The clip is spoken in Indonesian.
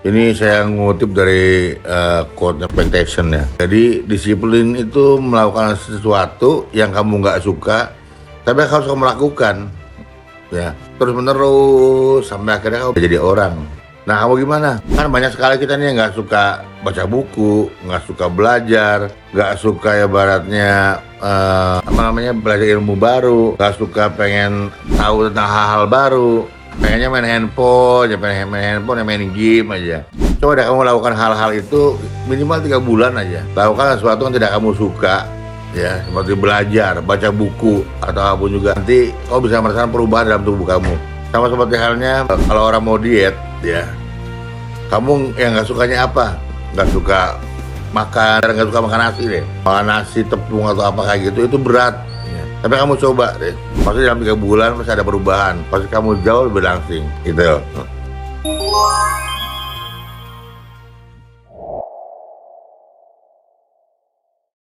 Ini saya ngutip dari quote Expectation ya. Jadi disiplin itu melakukan sesuatu yang kamu nggak suka, tapi kamu suka melakukan, ya terus menerus sampai akhirnya kamu jadi orang. Nah kamu gimana? Kan banyak sekali kita nih yang nggak suka baca buku, nggak suka belajar, nggak suka ya baratnya belajar ilmu baru, nggak suka pengen tahu tentang hal-hal baru. Pengennya main handphone, ya main game aja. Coba deh kamu lakukan hal-hal itu minimal 3 bulan aja. Lakukan sesuatu yang tidak kamu suka, ya seperti belajar, baca buku atau apapun juga. Nanti kamu bisa merasakan perubahan dalam tubuh kamu. Sama seperti halnya kalau orang mau diet, ya. Kamu yang nggak sukanya apa? Nggak suka makan nasi deh. Makan nasi tepung atau apa kayak gitu itu berat. Tapi kamu coba deh, pasti dalam 3 bulan masih ada perubahan. Pasti kamu jauh lebih langsing, gitu.